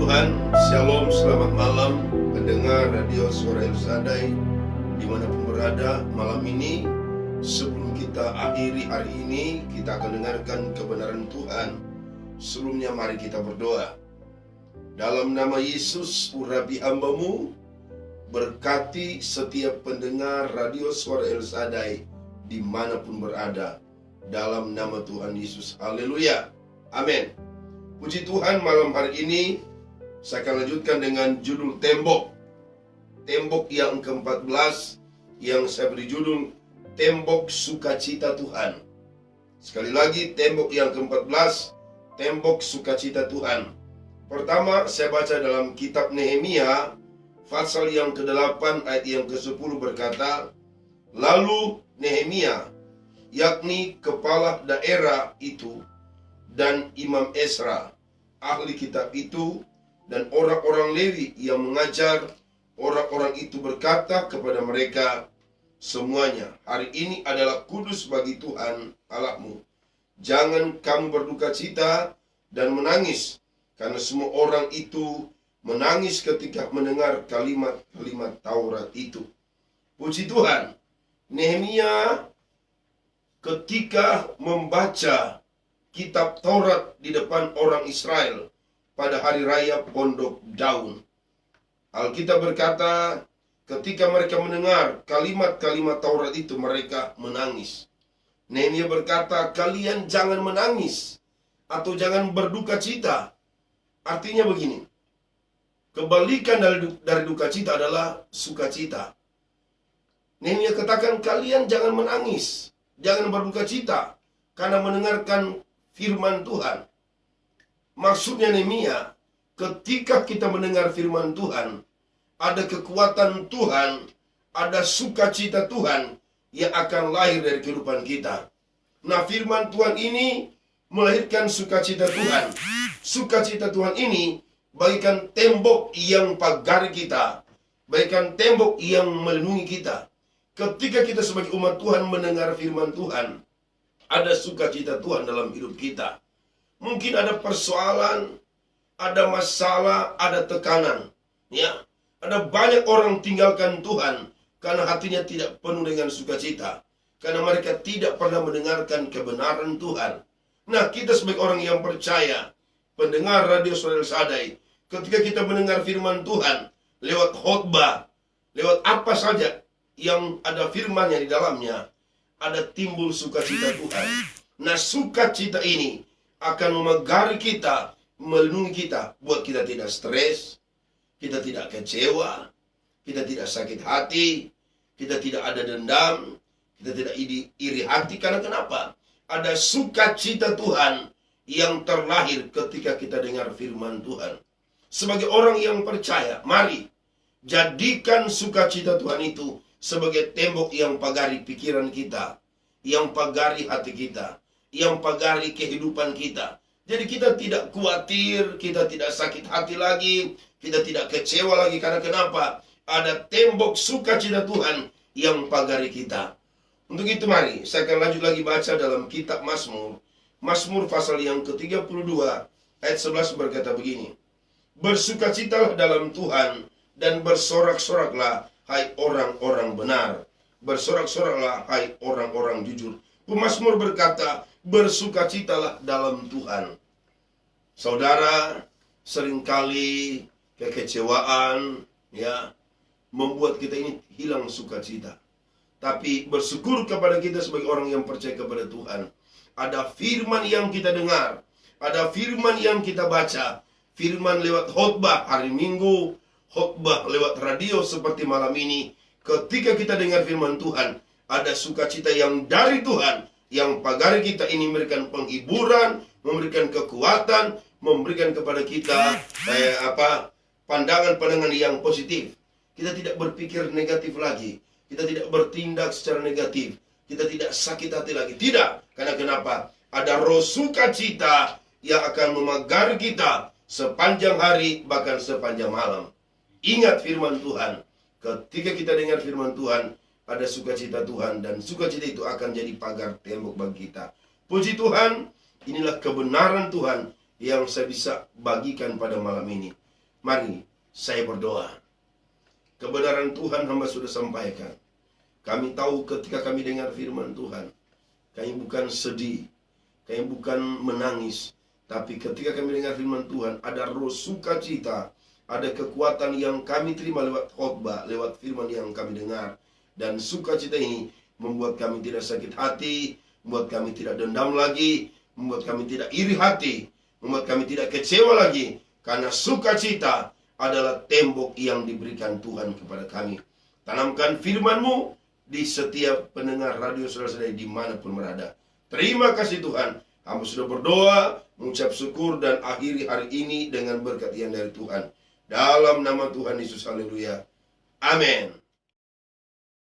Tuhan, Shalom, selamat malam pendengar Radio Suara El Shaddai dimanapun berada. Malam ini, sebelum kita akhiri hari ini, kita akan dengarkan kebenaran Tuhan. Sebelumnya mari kita berdoa. Dalam nama Yesus, urapi hamba-Mu, berkati setiap pendengar Radio Suara El Shaddai dimanapun berada. Dalam nama Tuhan Yesus, haleluya, amin. Puji Tuhan, malam hari ini saya akan lanjutkan dengan judul Tembok. Tembok yang ke-14 yang saya beri judul Tembok Sukacita Tuhan. Sekali lagi, tembok yang ke-14, Tembok Sukacita Tuhan. Pertama, saya baca dalam kitab Nehemia pasal yang ke-8 ayat yang ke-10 berkata, lalu Nehemia, yakni kepala daerah itu, dan Imam Ezra, ahli kitab itu, dan orang-orang Lewi yang mengajar orang-orang itu berkata kepada mereka semuanya, hari ini adalah kudus bagi Tuhan Allahmu. Jangan kamu berduka cita dan menangis, karena semua orang itu menangis ketika mendengar kalimat-kalimat Taurat itu. Puji Tuhan, Nehemia ketika membaca kitab Taurat di depan orang Israel pada hari raya Pondok Daun. Alkitab berkata, ketika mereka mendengar kalimat-kalimat Taurat itu, mereka menangis. Nehemia berkata, kalian jangan menangis atau jangan berduka cita. Artinya begini, kebalikan dari duka cita adalah sukacita. Nehemia katakan, kalian jangan menangis, jangan berduka cita karena mendengarkan firman Tuhan. Maksudnya Nehemia, ketika kita mendengar firman Tuhan, ada kekuatan Tuhan, ada sukacita Tuhan yang akan lahir dari kehidupan kita. Nah, firman Tuhan ini melahirkan sukacita Tuhan. Sukacita Tuhan ini bagaikan tembok yang pagari kita, bagaikan tembok yang melindungi kita. Ketika kita sebagai umat Tuhan mendengar firman Tuhan, ada sukacita Tuhan dalam hidup kita. Mungkin ada persoalan, ada masalah, ada tekanan. Ya, ada banyak orang tinggalkan Tuhan karena hatinya tidak penuh dengan sukacita, karena mereka tidak pernah mendengarkan kebenaran Tuhan. Nah, kita sebagai orang yang percaya, pendengar Radio Suara El Shaddai, ketika kita mendengar firman Tuhan lewat khotbah, lewat apa saja yang ada firman-Nya di dalamnya, ada timbul sukacita Tuhan. Nah, sukacita ini akan memegari kita, melindungi kita, buat kita tidak stres, kita tidak kecewa, kita tidak sakit hati, kita tidak ada dendam, kita tidak iri hati. Karena kenapa? Ada sukacita Tuhan yang terlahir ketika kita dengar firman Tuhan. Sebagai orang yang percaya, mari jadikan sukacita Tuhan itu sebagai tembok yang pagari pikiran kita, yang pagari hati kita, yang pagari kehidupan kita. Jadi kita tidak khawatir, kita tidak sakit hati lagi, kita tidak kecewa lagi. Karena kenapa? Ada tembok sukacita Tuhan yang pagari kita. Untuk itu mari, saya akan lanjut lagi baca dalam kitab Mazmur. Mazmur pasal yang ke-32 ayat 11 berkata begini, bersukacitalah dalam Tuhan dan bersorak-soraklah hai orang-orang benar. Bersorak-soraklah hai orang-orang jujur. Pemazmur berkata, bersukacitalah dalam Tuhan. Saudara, seringkali kekecewaan ya membuat kita ini hilang sukacita. Tapi bersyukur kepada kita sebagai orang yang percaya kepada Tuhan. Ada firman yang kita dengar, ada firman yang kita baca, firman lewat khotbah hari Minggu, khotbah lewat radio seperti malam ini. Ketika kita dengar firman Tuhan, ada sukacita yang dari Tuhan, yang pagari kita ini memberikan penghiburan, memberikan kekuatan, memberikan kepada kita pandangan-pandangan yang positif. Kita tidak berpikir negatif lagi, kita tidak bertindak secara negatif, kita tidak sakit hati lagi. Tidak, karena kenapa? Ada roh sukacita yang akan memagari kita sepanjang hari, bahkan sepanjang malam. Ingat firman Tuhan. Ketika kita dengar firman Tuhan, ada sukacita Tuhan, dan sukacita itu akan jadi pagar tembok bagi kita. Puji Tuhan, inilah kebenaran Tuhan yang saya bisa bagikan pada malam ini. Mari saya berdoa. Kebenaran Tuhan hamba sudah sampaikan. Kami tahu ketika kami dengar firman Tuhan, kami bukan sedih, kami bukan menangis, tapi ketika kami dengar firman Tuhan, ada roh sukacita, ada kekuatan yang kami terima lewat khotbah, lewat firman yang kami dengar. Dan sukacita ini membuat kami tidak sakit hati, membuat kami tidak dendam lagi, membuat kami tidak iri hati, membuat kami tidak kecewa lagi. Karena sukacita adalah tembok yang diberikan Tuhan kepada kami. Tanamkan firman-Mu di setiap pendengar radio saudara-saudara dimanapun berada. Terima kasih Tuhan. Hamba sudah berdoa, mengucap syukur, dan akhiri hari ini dengan berkat yang dari Tuhan. Dalam nama Tuhan Yesus, haleluya. Amin.